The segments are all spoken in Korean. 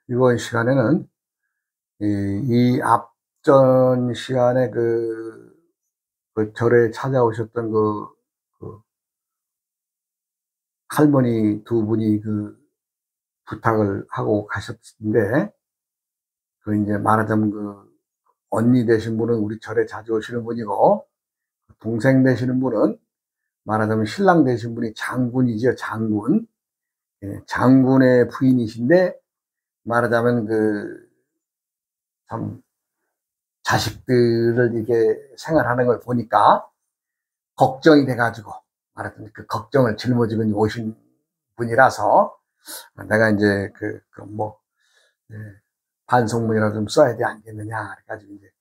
이번 시간에는 이 앞전 시간에 그 절에 찾아오셨던 그 할머니 두 분이 부탁을 하고 가셨는데, 이제 말하자면 언니 되신 분은 우리 절에 자주 오시는 분이고, 동생 되시는 분은 말하자면 신랑 되신 분이 장군이죠, 장군. 장군의 부인이신데, 말하자면 참 자식들을 이렇게 생활하는 걸 보니까 걱정이 돼가지고 말하자면 그 걱정을 짊어지고 오신 분이라서, 내가 이제 예, 반성문이라도 좀 써야 되지 않겠느냐 그래가지고 이제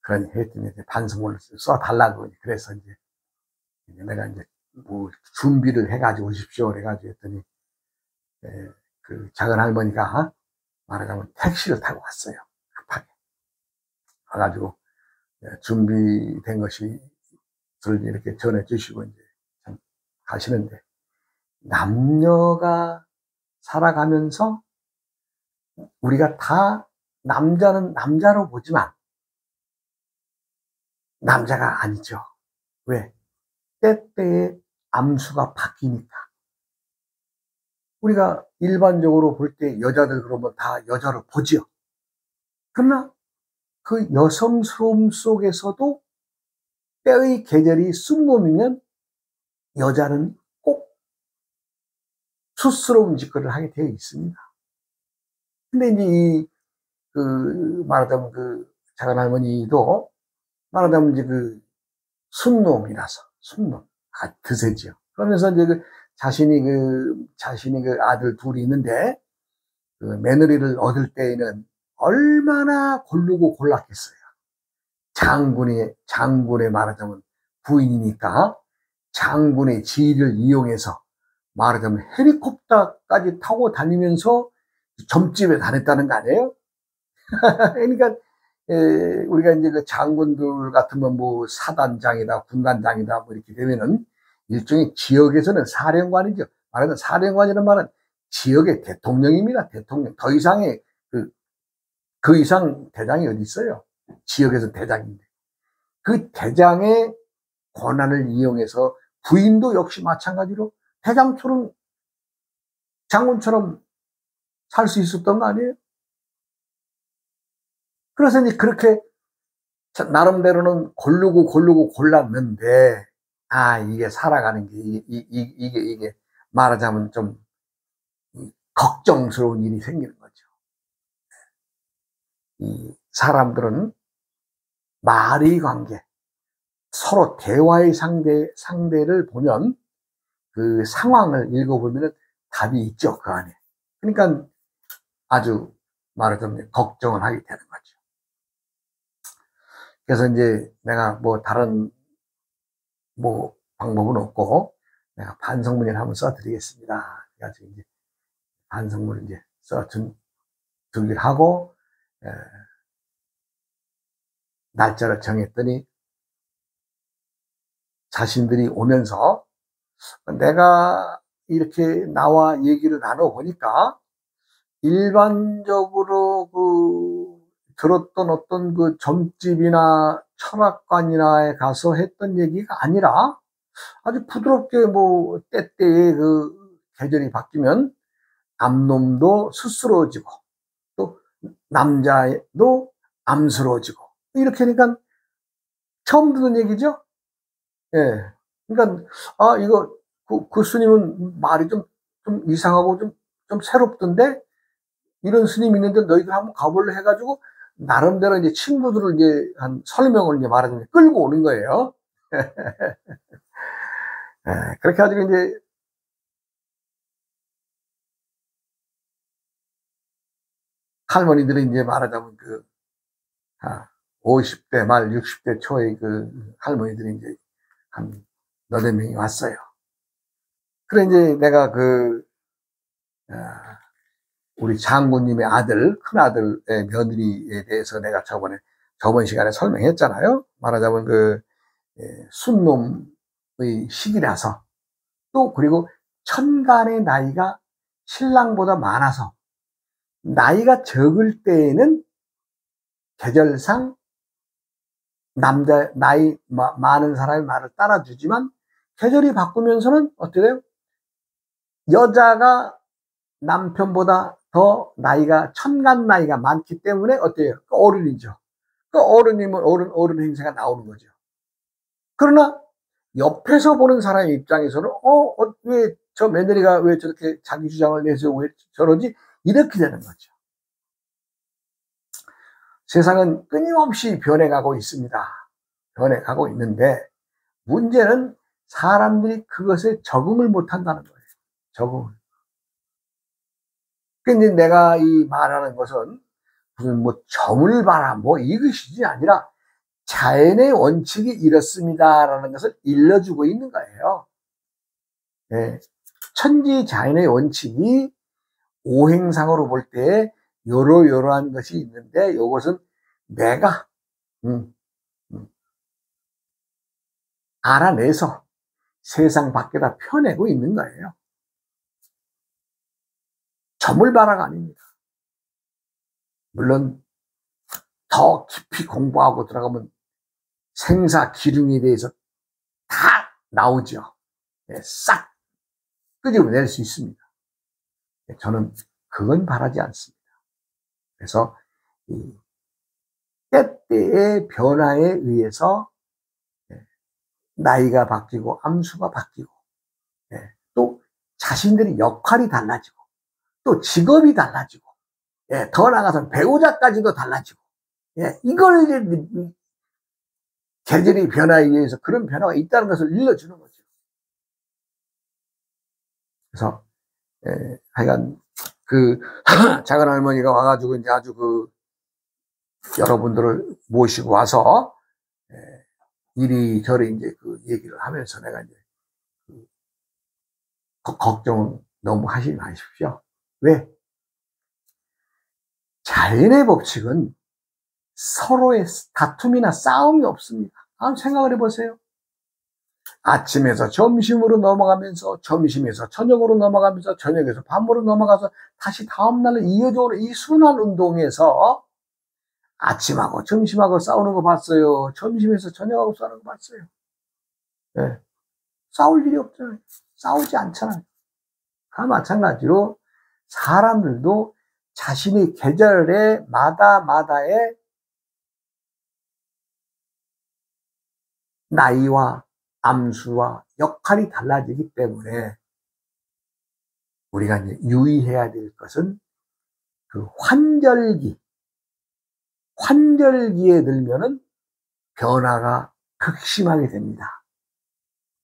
그런 했더니 반성문을 써달라고 그래서 이제 내가 이제 뭐 준비를 해가지고 오십시오 그래가지고 했더니, 예, 그 작은 할머니가 말하자면 택시를 타고 왔어요, 급하게 와가지고. 준비된 것이 이렇게 전해 주시고 이제 참 가시는데, 남녀가 살아가면서 우리가 다 남자는 남자로 보지만 남자가 아니죠. 왜? 때때에 암수가 바뀌니까. 우리가 일반적으로 볼 때 여자들 그러면 다 여자로 보지요. 그러나 그 여성스러움 속에서도 때의 계절이 쑥놈이면 여자는 꼭 쑥스러운 짓거리를 하게 되어 있습니다. 근데 이제 말하자면 작은 할머니도 말하자면 이제 순놈이라서, 순놈. 드세지요. 그러면서 이제 자신이 아들 둘이 있는데, 며느리를 얻을 때에는 얼마나 고르고 골랐겠어요. 장군의 말하자면 부인이니까 장군의 지위를 이용해서 말하자면 헬리콥터까지 타고 다니면서 점집에 다녔다는 거 아니에요? 그러니까 우리가 이제 그 장군들 같으면 뭐 사단장이다, 군단장이다, 뭐 이렇게 되면은 일종의 지역에서는 사령관이죠. 말하자면 사령관이라는 말은 지역의 대통령입니다. 대통령. 더 이상의 그 이상 대장이 어디 있어요? 지역에서 대장인데. 그 대장의 권한을 이용해서 부인도 역시 마찬가지로 대장처럼, 장군처럼 살 수 있었던 거 아니에요? 그래서 이제 그렇게 나름대로는 고르고 골랐는데, 이게 살아가는 게, 이게 말하자면 좀 걱정스러운 일이 생기는 거죠. 이 사람들은 말의 관계, 서로 대화의 상대를 보면 그 상황을 읽어보면 답이 있죠, 그 안에. 그러니까 아주 말하자면 걱정을 하게 되는 거죠. 그래서 이제 내가 뭐 다른 뭐 방법은 없고, 내가 반성문을 한번 써드리겠습니다. 그래가지고 이제 반성문을 이제 써주기를 하고, 날짜를 정했더니 자신들이 오면서 내가 이렇게 나와 얘기를 나눠보니까 일반적으로 들었던 어떤 점집이나 철학관이나에 가서 했던 얘기가 아니라 아주 부드럽게 뭐 때때에 계절이 바뀌면 암놈도 스스러워지고 또 남자도 암스러워지고 이렇게 하니까 처음 듣는 얘기죠. 예. 그러니까 이거 그 스님은 말이 좀 이상하고 좀 새롭던데, 이런 스님이 있는데 너희들 한번 가볼래 해가지고 나름대로 이제 친구들을 이제 한 설명을 이제 말하자면 끌고 오는 거예요. 그렇게 가지고 이제 할머니들이 이제 말하자면 50대 말 60대 초의 할머니들이 이제 한 너댓 명이 왔어요. 그래 이제 내가 아, 우리 장군님의 아들, 큰 아들의 며느리에 대해서 내가 저번 시간에 설명했잖아요. 말하자면 순놈의 시기라서, 또 그리고 천간의 나이가 신랑보다 많아서 나이가 적을 때에는 계절상 나이 많은 사람이 말을 따라주지만, 계절이 바꾸면서는 어떻게 돼요? 여자가 남편보다 더 천간 나이가 많기 때문에 어때요? 어른이죠. 어른이면 어른 행세가 나오는 거죠. 그러나 옆에서 보는 사람의 입장에서는 왜 저 며느리가 왜 저렇게 자기 주장을 내서 왜 저러지? 이렇게 되는 거죠. 세상은 끊임없이 변해가고 있습니다. 변해가고 있는데, 문제는 사람들이 그것에 적응을 못한다는 거예요. 적응을. 근데 내가 이 말하는 것은 무슨 점을 봐라 이것이 아니라 자연의 원칙이 이렇습니다라는 것을 일러주고 있는 거예요. 네. 천지 자연의 원칙이 오행상으로 볼 때 요러한 것이 있는데, 이것은 내가 알아내서 세상 밖에다 펴내고 있는 거예요. 점을 봐라가 아닙니다. 물론 더 깊이 공부하고 들어가면 생사 기lum에 대해서 다 나오죠. 네, 싹 끄집어낼 수 있습니다. 저는 그건 바라지 않습니다. 그래서 이 때때의 변화에 의해서 나이가 바뀌고 암수가 바뀌고, 또 자신들의 역할이 달라지고, 또 직업이 달라지고, 더 나아가서 배우자까지도 달라지고, 이걸 계절의 변화에 의해서 그런 변화가 있다는 것을 일러주는 거죠. 그래서 하여간 작은 할머니가 와가지고 이제 아주 여러분들을 모시고 와서 이리저리 이제 얘기를 하면서 내가 이제 걱정 너무 하시지 마십시오. 왜? 자연의 법칙은 서로의 다툼이나 싸움이 없습니다. 생각을 해보세요. 아침에서 점심으로 넘어가면서, 점심에서 저녁으로 넘어가면서, 저녁에서 밤으로 넘어가서 다시 다음날로 이어져 오는 이 순환 운동에서 아침하고 점심하고 싸우는 거 봤어요? 점심에서 저녁하고 싸우는 거 봤어요? 네. 싸울 일이 없잖아요. 싸우지 않잖아요. 마찬가지로 사람들도 자신의 계절에 마다의 나이와 암수와 역할이 달라지기 때문에 우리가 이제 유의해야 될 것은 환절기에 들면은 변화가 극심하게 됩니다.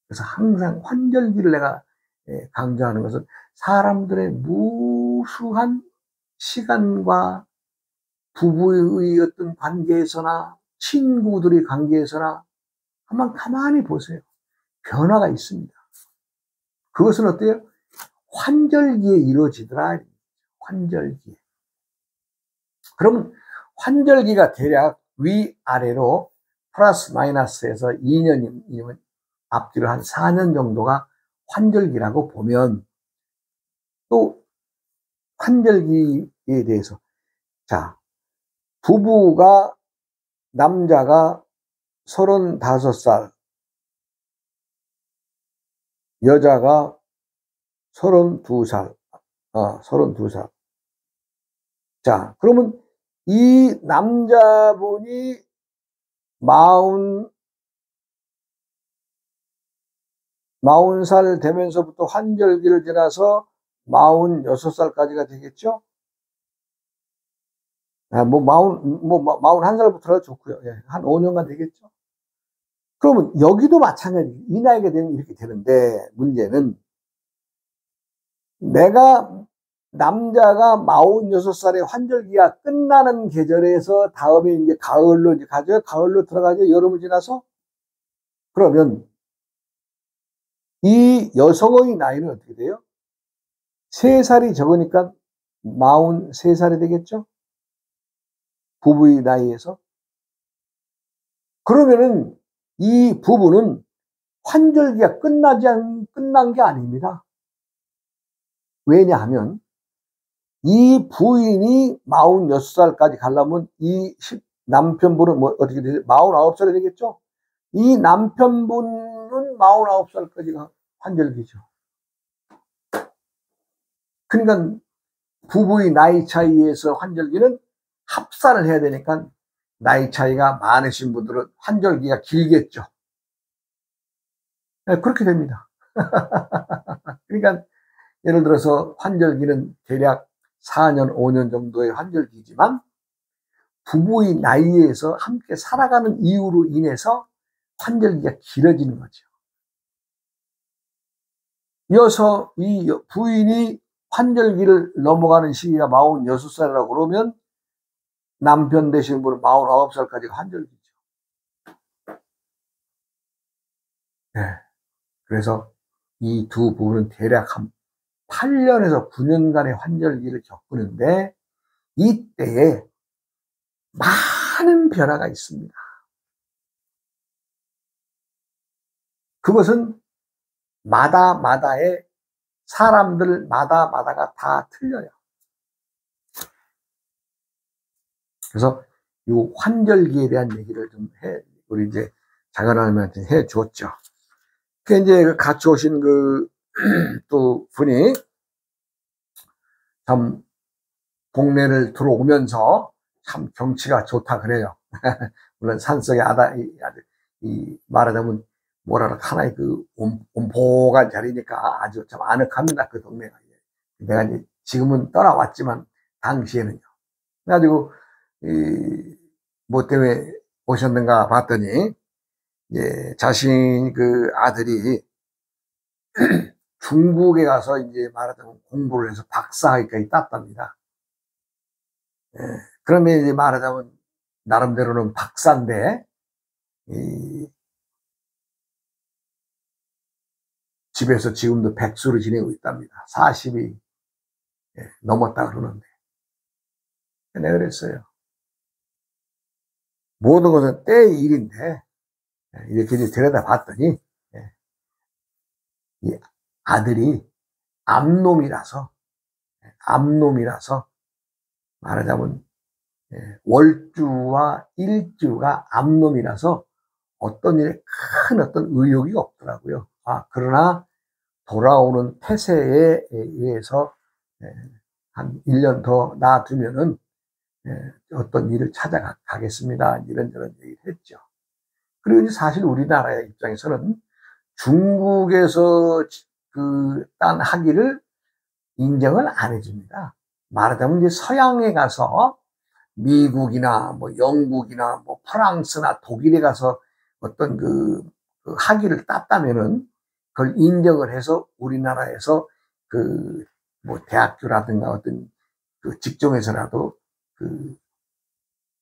그래서 항상 환절기를 내가 강조하는 것은 사람들의 무수한 시간과 부부의 어떤 관계에서나 친구들의 관계에서나 한번 가만히 보세요. 변화가 있습니다. 그것은 어때요? 환절기에 이루어지더라. 환절기에. 그러면 환절기가 대략 위아래로 플러스 마이너스에서 2년이면 앞뒤로 한 4년 정도가 환절기라고 보면, 또 환절기에 대해서 남자가 35살, 여자가 32살, 32살. 그러면 이 남자분이 40살 되면서부터 환절기를 지나서 46살까지가 되겠죠? 41살부터라도 좋고요. 한 5년간 되겠죠? 그러면 여기도 마찬가지. 이 나이가 되면 이렇게 되는데, 문제는 남자가 46살에 환절기가 끝나는 계절에서 다음에 이제 가을로 이제 가죠. 가을로 들어가죠. 여름을 지나서. 그러면 이 여성의 나이는 어떻게 돼요? 3살이 적으니까 43살이 되겠죠? 부부의 나이에서. 그러면은 이 부부는 환절기가 끝난 게 아닙니다. 왜냐하면 이 부인이 46살까지 가려면 이 남편분은 뭐 어떻게 되죠? 49살이 되겠죠? 이 남편분은 49살까지가 환절기죠. 그러니까 부부의 나이 차이에서 환절기는 합산을 해야 되니까 나이 차이가 많으신 분들은 환절기가 길겠죠. 네, 그렇게 됩니다. 그러니까 예를 들어서 환절기는 대략 4년, 5년 정도의 환절기지만 부부의 나이에서 함께 살아가는 이유로 인해서 환절기가 길어지는 거죠. 이어서 이 부인이 환절기를 넘어가는 시기가 46살이라고 그러면 남편 되시는 분은 49살까지가 환절기죠. 네. 그래서 이 두 부부는 대략 한 8년에서 9년간의 환절기를 겪는데 이때에 많은 변화가 있습니다. 그것은 마다의 사람들마다가 다 틀려요. 그래서 이 환절기에 대한 얘기를 좀 우리 이제 작은하나님한테 해 줬죠. 그 이제 같이 오신 또 분이 참 동네를 들어오면서 참 경치가 좋다 그래요. 물론 산속에 말하자면 뭐랄까 하나의 온보간 자리니까 아주 참 아늑합니다. 그 동네가. 내가 이제 지금은 떠나왔지만 당시에는요. 그래가지고 뭐 때문에 오셨는가 봤더니 자신 아들이 중국에 가서 이제 말하자면 공부를 해서 박사학위까지 땄답니다. 그런데 이제 말하자면 나름대로는 박사인데 집에서 지금도 백수로 지내고 있답니다. 40이 넘었다 그러는데. 내가 그랬어요. 모든 것은 때의 일인데 이렇게 이제 들여다봤더니 이 아들이 암놈이라서 말하자면 월주와 일주가 암놈이라서 어떤 일에 큰 어떤 의욕이 없더라고요. 그러나 돌아오는 태세에 의해서 한 1년 더 놔두면은 어떤 일을 찾아가겠습니다. 이런저런 얘기를 했죠. 그리고 사실 우리나라의 입장에서는 중국에서 딴 학위를 인정을 안 해줍니다. 말하자면 이제 서양에 가서 미국이나 뭐 영국이나 뭐 프랑스나 독일에 가서 어떤 학위를 땄다면은 그걸 인정을 해서 우리나라에서 뭐 대학교라든가 어떤 직종에서라도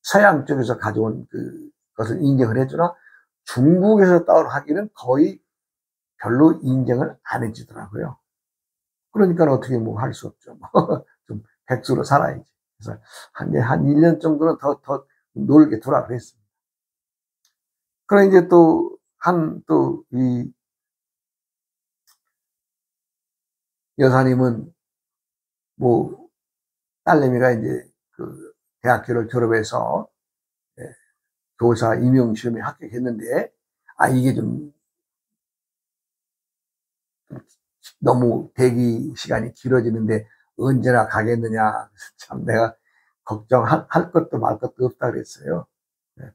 서양 쪽에서 가져온 것을 인정을 해주나 중국에서 따온 학위는 거의 별로 인정을 안 해주더라고요. 그러니까 어떻게 뭐 할 수 없죠. 좀 백수로 살아야지. 그래서 한 1년 정도는 더 놀게 두라 그랬습니다. 그럼 이제 이 여사님은 뭐 딸내미가 이제 대학교를 졸업해서 교사 임용시험에 합격했는데 이게 좀 너무 대기 시간이 길어지는데 언제나 가겠느냐. 참 내가 걱정할 것도 말 것도 없다 그랬어요.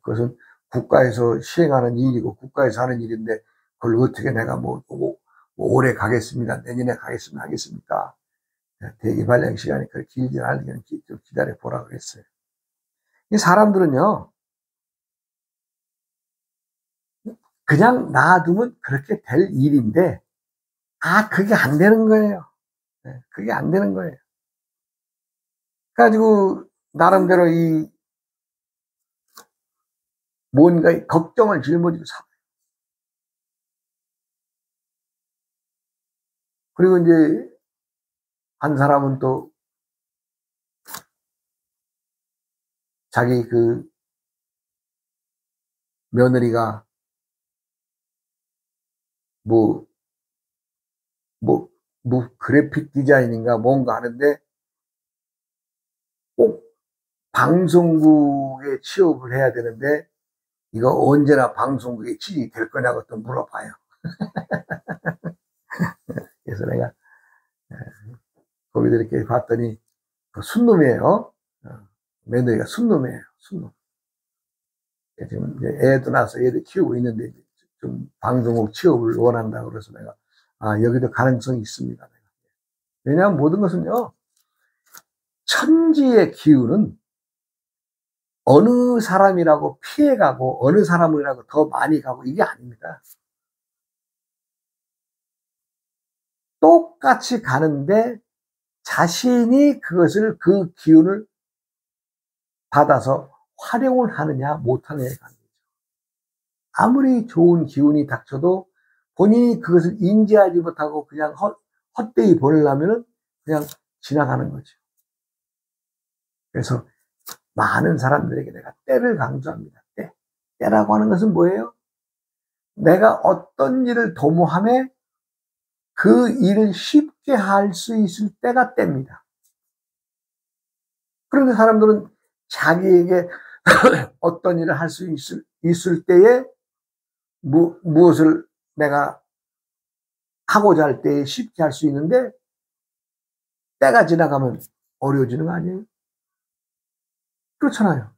그것은 국가에서 시행하는 일이고 국가에서 하는 일인데 그걸 어떻게 내가 뭐 올해 가겠습니다. 내년에 가겠습니다. 하겠습니까? 대기 발령 시간이 그렇게 길지 않으니까 좀 기다려 보라 그랬어요. 이 사람들은요, 그냥 놔두면 그렇게 될 일인데, 그게 안 되는 거예요. 그게 안 되는 거예요. 그래가지고, 나름대로 뭔가 걱정을 짊어지고 살아요. 그리고 이제, 한 사람은 또, 자기 며느리가, 뭐, 그래픽 디자인인가 뭔가 하는데, 꼭 방송국에 취업을 해야 되는데 이거 언제나 방송국에 취직이 될 거냐고 또 물어봐요. 그래서 내가 거기서 이렇게 봤더니 그 순놈이에요. 며느리가 순놈이에요. 순놈. 지금 이제 애도 낳아서 애들 키우고 있는데 좀 방송국 취업을 원한다고 그래서 내가 여기도 가능성이 있습니다. 왜냐하면 모든 것은요, 천지의 기운은 어느 사람이라고 피해가고 어느 사람이라고 더 많이 가고 이게 아닙니다. 똑같이 가는데 자신이 그것을 그 기운을 받아서 활용을 하느냐 못하느냐에 가는 거죠. 아무리 좋은 기운이 닥쳐도 본인이 그것을 인지하지 못하고 그냥 헛되이 보내려면 그냥 지나가는 거죠. 그래서 많은 사람들에게 내가 때를 강조합니다. 때라고 하는 것은 뭐예요? 내가 어떤 일을 도모함에 그 일을 쉽게 할 수 있을 때가 때입니다. 그런데 사람들은 자기에게 어떤 일을 할 수 있을 때에 무엇을 내가 하고자 할 때에 쉽게 할 수 있는데 때가 지나가면 어려워지는 거 아니에요? 그렇잖아요.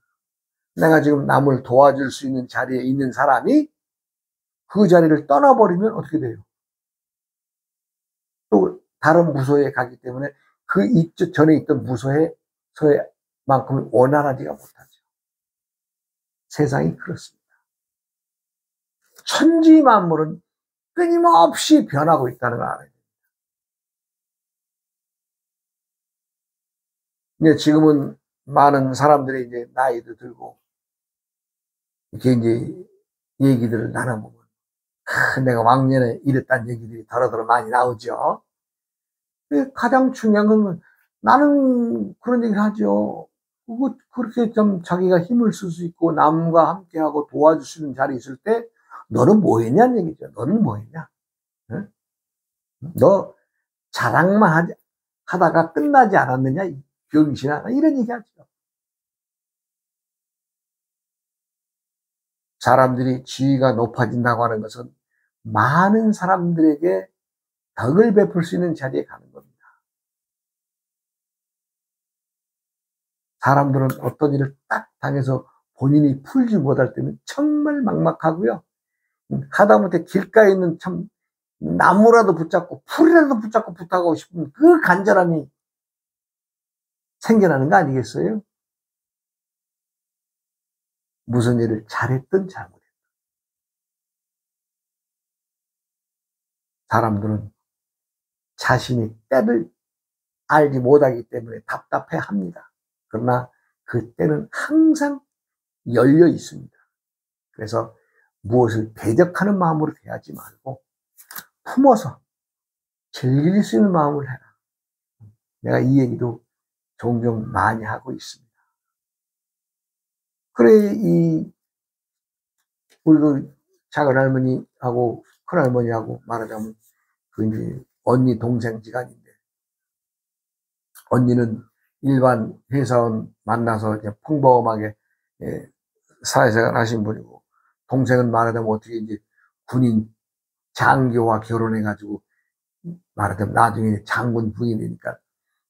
내가 지금 남을 도와줄 수 있는 자리에 있는 사람이 그 자리를 떠나버리면 어떻게 돼요? 또 다른 부서에 가기 때문에 그 전에 있던 부서에만큼은 원활하지가 못하죠. 세상이 그렇습니다. 천지 만물은 끊임없이 변하고 있다는 걸 알아야 됩니다. 이제 지금은 많은 사람들이 이제 나이도 들고 이렇게 이제 얘기들을 나눠보면 내가 왕년에 이랬다는 얘기들이 더러더러 많이 나오죠. 가장 중요한 건 나는 그런 얘기를 하죠. 그렇게 좀 자기가 힘을 쓸 수 있고 남과 함께하고 도와줄 수 있는 자리에 있을 때 너는 뭐 했냐는 얘기죠. 너는 뭐 했냐? 응? 너 자랑만 하다가 끝나지 않았느냐? 병신아. 이런 얘기 하죠. 사람들이 지위가 높아진다고 하는 것은 많은 사람들에게 덕을 베풀 수 있는 자리에 가는 겁니다. 사람들은 어떤 일을 딱 당해서 본인이 풀지 못할 때는 정말 막막하고요. 하다못해 길가에 있는 참 나무라도 붙잡고 풀이라도 붙잡고 부탁하고 싶은 그 간절함이 생겨나는 거 아니겠어요? 무슨 일을 잘했든 잘못했든. 사람들은 자신이 때를 알지 못하기 때문에 답답해 합니다. 그러나 그 때는 항상 열려 있습니다. 그래서 무엇을 대적하는 마음으로 대하지 말고 품어서 즐길 수 있는 마음을 해라. 내가 이 얘기도 종종 많이 하고 있습니다. 그래, 우리도 작은 할머니하고 큰 할머니하고 말하자면 그 이제 언니 동생지간인데 언니는 일반 회사원 만나서 이제 평범하게 사회생활 하신 분이고 동생은 말하자면 어떻게 이제 군인 장교와 결혼해가지고 말하자면 나중에 장군 부인이니까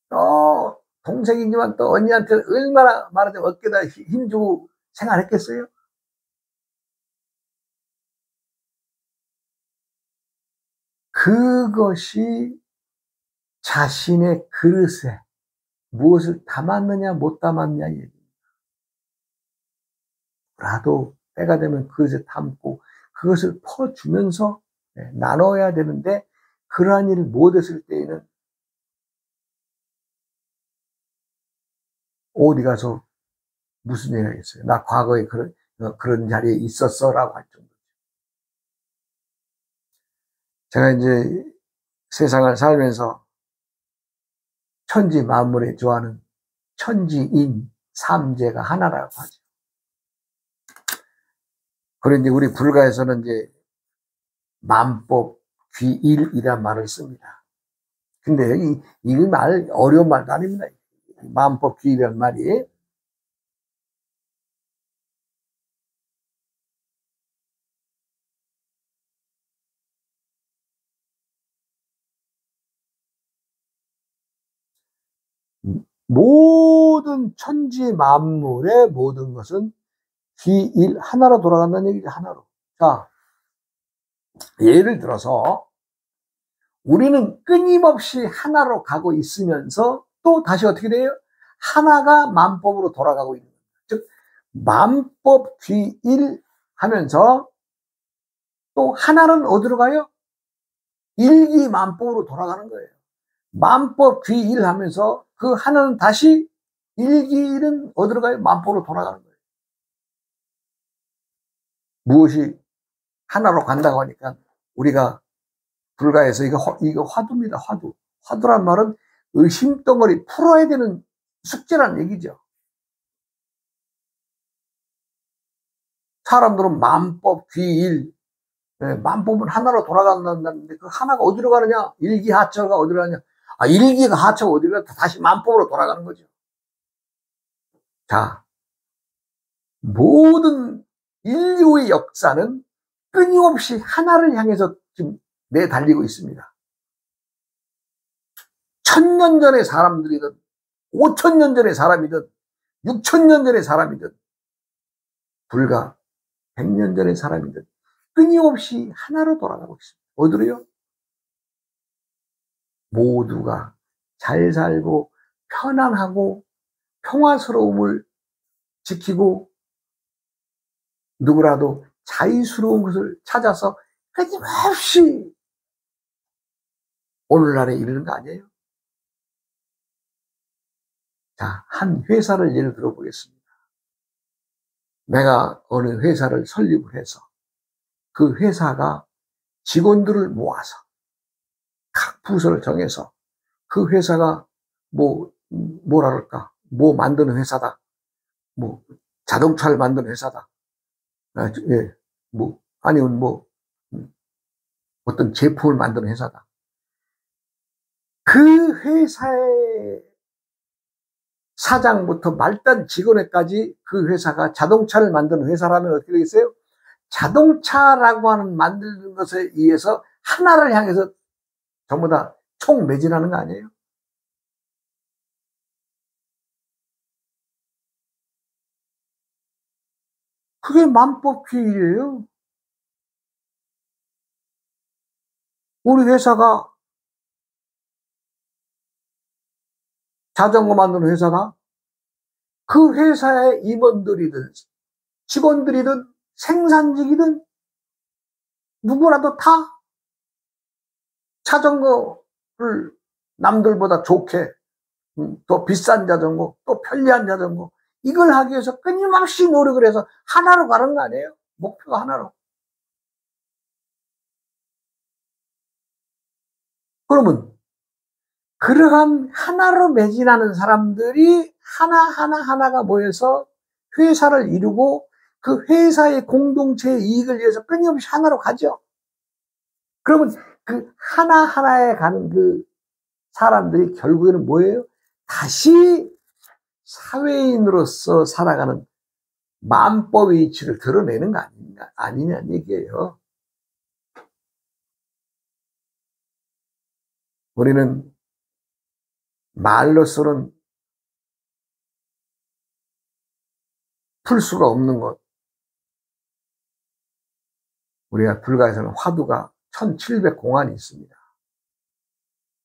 또 동생이지만 또 언니한테 얼마나 말하자면 어깨다 힘주고 생활했겠어요? 그것이 자신의 그릇에 무엇을 담았느냐 못 담았느냐 얘기입니다. 나도 때가 되면 그릇에 담고 그것을 퍼주면서 나눠야 되는데 그러한 일을 못했을 때에는 어디 가서 무슨 얘기를 하겠어요. 나 과거에 그런 자리에 있었어 라고 할 정도죠. 제가 이제 세상을 살면서 천지 만물에 좋아하는 천지인 삼재가 하나라고 하죠. 그런데 우리 불가에서는 이제 만법 귀일이란 말을 씁니다. 근데 이 말 어려운 말도 아닙니다. 만법 귀일이란 말이. 모든 천지 만물의 모든 것은 귀일 하나로 돌아간다는 얘기죠. 하나로. 자, 예를 들어서 우리는 끊임없이 하나로 가고 있으면서 또 다시 어떻게 돼요? 하나가 만법으로 돌아가고 있는 거예요. 즉 만법 귀일 하면서 또 하나는 어디로 가요? 일기만법으로 돌아가는 거예요. 만법 귀일 하면서 그 하나는 다시 일기일은 어디로 가요? 만법으로 돌아가는 거예요. 무엇이 하나로 간다고 하니까 우리가 불가해서 이거 화두입니다. 화두. 화두란 말은 의심덩어리 풀어야 되는 숙제라는 얘기죠. 사람들은 만법 귀일, 만법은 하나로 돌아간다는데 그 하나가 어디로 가느냐? 일기하처가 어디로 가느냐? 아, 일기가 하처가 어디로 가느냐? 다시 만법으로 돌아가는 거죠. 자, 모든 인류의 역사는 끊임없이 하나를 향해서 지금 내달리고 있습니다. 1000년 전의 사람들이든 5000년 전의 사람이든 6000년 전의 사람이든 불과 100년 전의 사람이든 끊임없이 하나로 돌아가고 있습니다. 어디로요? 모두가 잘 살고 편안하고 평화스러움을 지키고 누구라도 자유스러운 것을 찾아서 끊임없이 오늘날에 이르는 거 아니에요? 자, 한 회사를 예를 들어 보겠습니다. 내가 어느 회사를 설립을 해서 그 회사가 직원들을 모아서 각 부서를 정해서 그 회사가 뭐라 그럴까, 뭐 만드는 회사다, 뭐 자동차를 만드는 회사다, 예, 아니면 어떤 제품을 만드는 회사다. 그 회사의 사장부터 말단 직원에까지 그 회사가 자동차를 만드는 회사라면 어떻게 되겠어요? 자동차라고 하는 만드는 것에 의해서 하나를 향해서 전부 다 총매진하는 거 아니에요? 그게 만법귀일이에요. 우리 회사가 자전거 만드는 회사가 그 회사의 임원들이든 직원들이든 생산직이든 누구라도 다 자전거를 남들보다 좋게, 더 비싼 자전거, 또 편리한 자전거, 이걸 하기 위해서 끊임없이 노력을 해서 하나로 가는 거 아니에요? 목표가 하나로. 그러면 그러한 하나로 매진하는 사람들이 하나가 모여서 회사를 이루고 그 회사의 공동체의 이익을 위해서 끊임없이 하나로 가죠. 그러면 그 하나하나에 가는 그 사람들이 결국에는 뭐예요? 다시 사회인으로서 살아가는 만법의 이치를 드러내는 거 아니냐는 얘기예요. 우리는 말로서는 풀 수가 없는 것. 우리가 불가에서는 화두가 1700공안이 있습니다.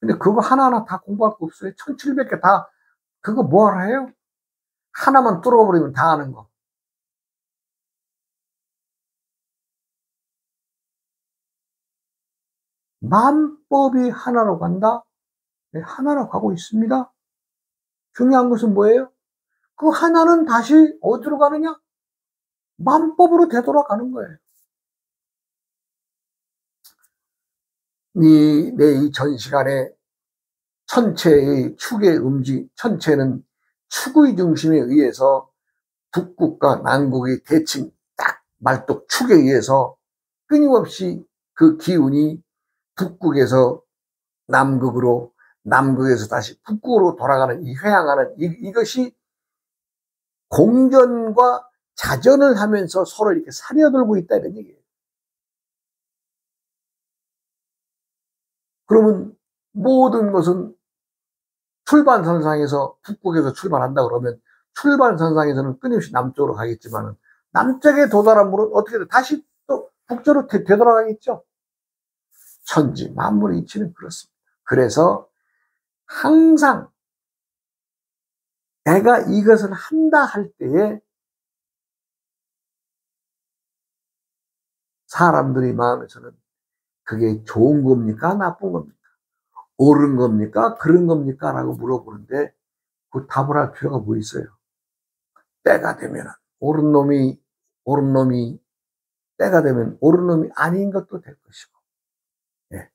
근데 그거 하나하나 다 공부할 거 없어요. 1700개 다 그거 뭐하러 해요? 하나만 뚫어버리면 다 아는 거. 만법이 하나로 간다? 네, 하나로 가고 있습니다. 중요한 것은 뭐예요? 그 하나는 다시 어디로 가느냐? 만법으로 되돌아가는 거예요. 이 전 시간에 천체의 축의 천체는 축의 중심에 의해서 북극과 남극의 대칭 딱 말뚝 축에 의해서 끊임없이 그 기운이 북극에서 남극으로, 남극에서 다시 북극으로 돌아가는 이 회항하는 이것이 공전과 자전을 하면서 서로 이렇게 사려들고 있다 이런 얘기예요. 그러면 모든 것은 출발선상에서 북극에서 출발한다 그러면 출발선상에서는 끊임없이 남쪽으로 가겠지만 남쪽에 도달한 물은 어떻게든 다시 또 북쪽으로 되돌아가겠죠. 천지 만물의 이치는 그렇습니다. 그래서 항상 내가 이것을 한다 할 때에 사람들이 마음에서는 그게 좋은 겁니까? 나쁜 겁니까? 옳은 겁니까? 그런 겁니까? 라고 물어보는데 그 답을 할 필요가 뭐 있어요? 때가 되면 옳은 놈이 때가 되면 옳은 놈이 아닌 것도 될 것이고, 예.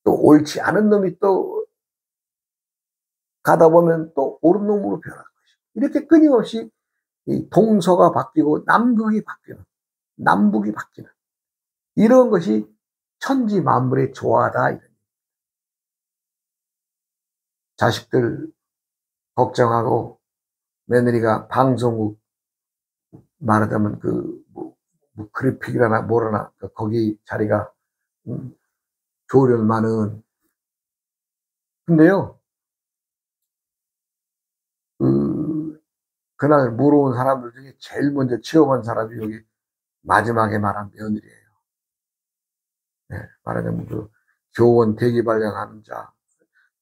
또 옳지 않은 놈이 또 가다 보면 또 옳은 놈으로 변할 것이고, 이렇게 끊임없이 이 동서가 바뀌고 남극이 바뀌는, 남북이 바뀌는 이런 것이 천지 만물의 조화다. 자식들 걱정하고 며느리가 방송국 말하자면 뭐 그래픽이라나 뭐라나 거기 자리가 좋으려면은 근데요 그날 물어온 사람들 중에 제일 먼저 취업한 사람이 여기 마지막에 말한 며느리예요. 네, 말하자면 그 교원 대기발령하는 자,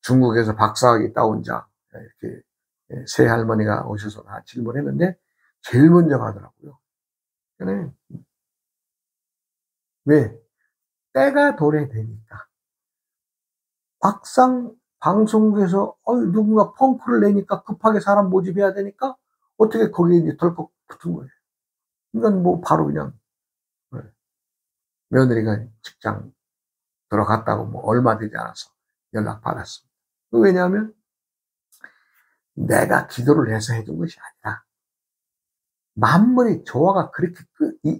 중국에서 박사학위 따온 자 이렇게 세 할머니가 오셔서 다 질문했는데 제일 먼저 가더라고요. 그래 왜 때가 도래되니까 막상 방송국에서 누군가 펑크를 내니까 급하게 사람 모집해야 되니까 어떻게 거기에 이제 덜컥 붙은 거예요. 이건 뭐 바로 그냥 며느리가 직장 들어갔다고 뭐 얼마 되지 않아서 연락 받았습니다. 왜냐하면 내가 기도를 해서 해준 것이 아니라 만물의 조화가 그렇게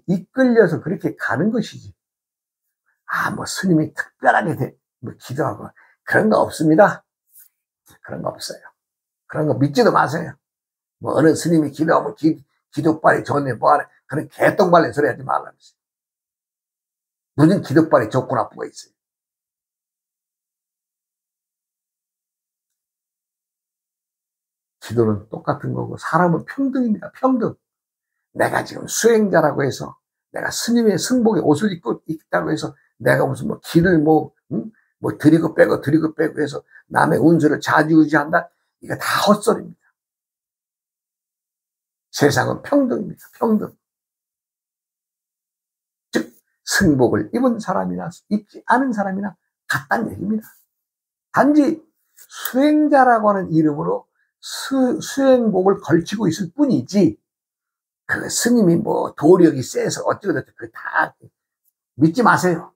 이끌려서 그렇게 가는 것이지. 뭐 스님이 특별하게 뭐 기도하고 그런 거 없습니다. 그런 거 없어요. 그런 거 믿지도 마세요. 뭐 어느 스님이 기도하면 기도빨이 좋네 뭐하네 그런 개똥발린 소리 하지 말라면서요. 무슨 기도빨이 좋고 나쁘고 있어요. 기도는 똑같은 거고 사람은 평등입니다. 평등. 내가 지금 수행자라고 해서 내가 스님의 승복에 옷을 입고 있다고 해서 내가 무슨 뭐 길을 뭐 드리고 빼고 해서 남의 운수를 좌지우지한다. 이거 다 헛소리입니다. 세상은 평등입니다. 평등. 즉 승복을 입은 사람이나 입지 않은 사람이나 같다는 얘기입니다. 단지 수행자라고 하는 이름으로 수행복을 걸치고 있을 뿐이지 그 스님이 뭐 도력이 세서 어쩌고저쩌고 그거 다 믿지 마세요.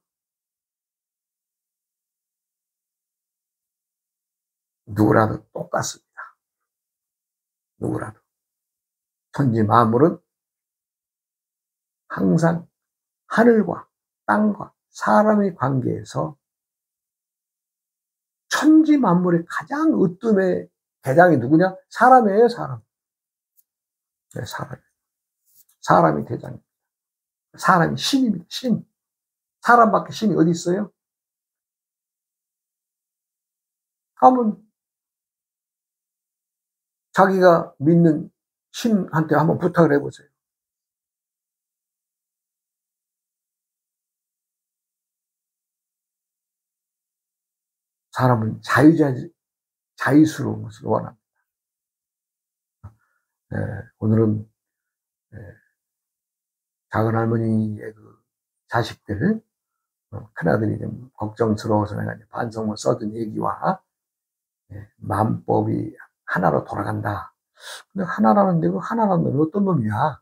누구라도 똑같습니다. 누구라도. 천지 만물은 항상 하늘과 땅과 사람의 관계에서 천지 만물의 가장 으뜸의 대장이 누구냐? 사람이에요, 사람. 네, 사람. 사람이 대장입니다. 사람이 신입니다, 신. 사람밖에 신이 어디 있어요? 하면 자기가 믿는 신한테 한번 부탁을 해보세요. 사람은 자유스러운 것을 원합니다. 네, 오늘은 네, 작은 할머니의 그 자식들, 큰아들이 좀 걱정스러워서 내가 반성문 써준 얘기와 네, 만법이 하나로 돌아간다. 근데 하나라는데 그 하나라는 놈이 어떤 놈이야?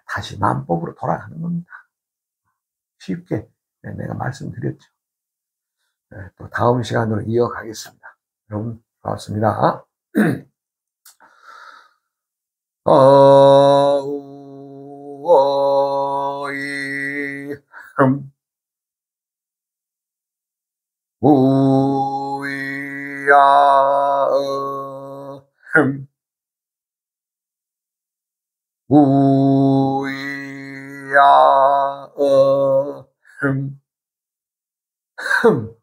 다시 만법으로 돌아가는 겁니다. 쉽게 내가 말씀드렸죠. 네, 또 다음 시간으로 이어가겠습니다. 여러분 고맙습니다. 어이 우이 흠, 우야, 흠, 흠.